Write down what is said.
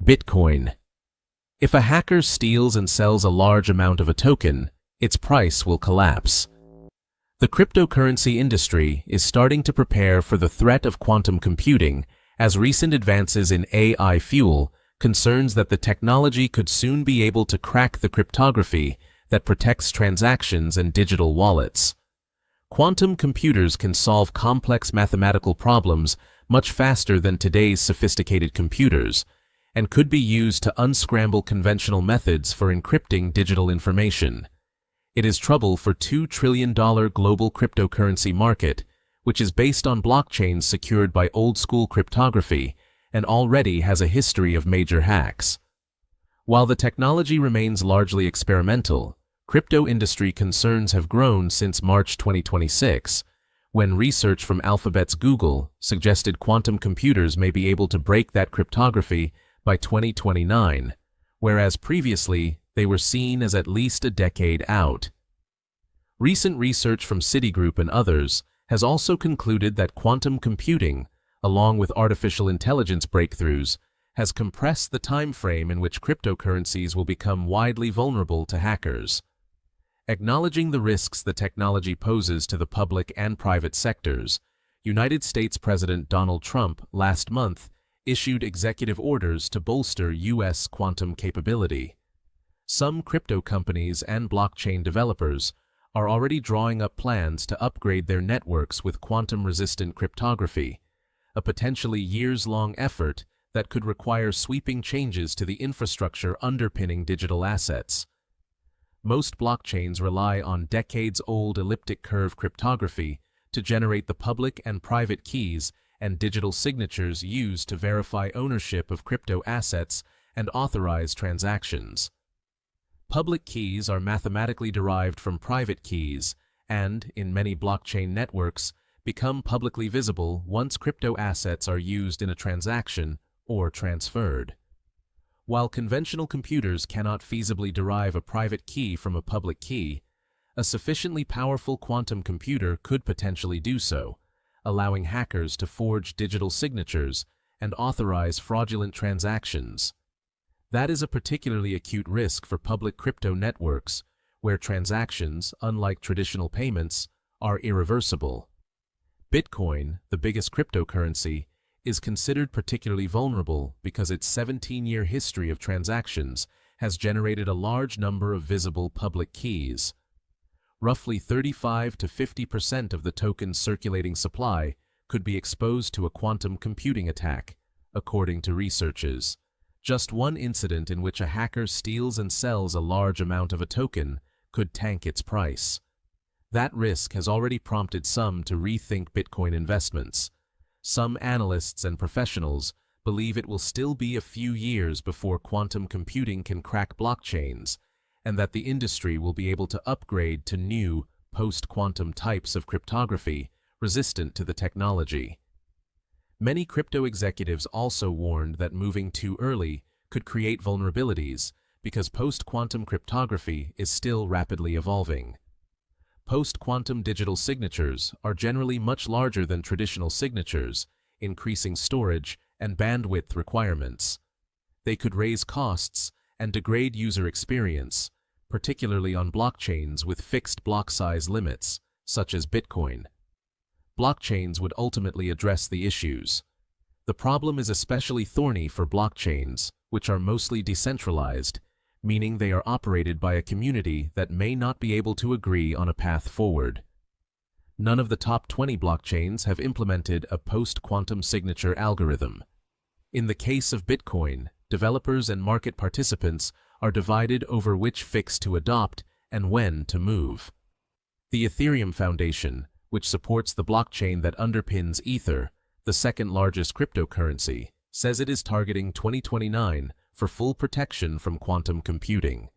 Bitcoin. If a hacker steals and sells a large amount of a token, its price will collapse. The cryptocurrency industry is starting to prepare for the threat of quantum computing as recent advances in AI fuel concerns that the technology could soon be able to crack the cryptography that protects transactions and digital wallets. Quantum computers can solve complex mathematical problems much faster than today's sophisticated computers, and could be used to unscramble conventional methods for encrypting digital information. It is trouble for $2 trillion global cryptocurrency market, which is based on blockchains secured by old-school cryptography and already has a history of major hacks. While the technology remains largely experimental, crypto industry concerns have grown since March 2026, when research from Alphabet's Google suggested quantum computers may be able to break that cryptography by 2029, whereas previously they were seen as at least a decade out. Recent research from Citigroup and others has also concluded that quantum computing, along with artificial intelligence breakthroughs, has compressed the time frame in which cryptocurrencies will become widely vulnerable to hackers. Acknowledging the risks the technology poses to the public and private sectors, United States President Donald Trump last month issued executive orders to bolster U.S. quantum capability. Some crypto companies and blockchain developers are already drawing up plans to upgrade their networks with quantum-resistant cryptography, a potentially years-long effort that could require sweeping changes to the infrastructure underpinning digital assets. Most blockchains rely on decades-old elliptic curve cryptography to generate the public and private keys and digital signatures used to verify ownership of crypto assets and authorize transactions. Public keys are mathematically derived from private keys and, in many blockchain networks, become publicly visible once crypto assets are used in a transaction or transferred. While conventional computers cannot feasibly derive a private key from a public key, a sufficiently powerful quantum computer could potentially do so, allowing hackers to forge digital signatures and authorize fraudulent transactions. That is a particularly acute risk for public crypto networks, where transactions, unlike traditional payments, are irreversible. Bitcoin, the biggest cryptocurrency, is considered particularly vulnerable because its 17-year history of transactions has generated a large number of visible public keys. Roughly 35 to 50% of the token's circulating supply could be exposed to a quantum computing attack, according to researchers. Just one incident in which a hacker steals and sells a large amount of a token could tank its price. That risk has already prompted some to rethink Bitcoin investments. Some analysts and professionals believe it will still be a few years before quantum computing can crack blockchains, and that the industry will be able to upgrade to new, post-quantum types of cryptography resistant to the technology. Many crypto executives also warned that moving too early could create vulnerabilities because post-quantum cryptography is still rapidly evolving. Post-quantum digital signatures are generally much larger than traditional signatures, increasing storage and bandwidth requirements. They could raise costs and degrade user experience, particularly on blockchains with fixed block size limits, such as Bitcoin. Blockchains would ultimately address the issues. The problem is especially thorny for blockchains, which are mostly decentralized, meaning they are operated by a community that may not be able to agree on a path forward. None of the top 20 blockchains have implemented a post-quantum signature algorithm. In the case of Bitcoin, developers and market participants are divided over which fix to adopt and when to move. The Ethereum Foundation, which supports the blockchain that underpins Ether, the second largest cryptocurrency, says it is targeting 2029 for full protection from quantum computing.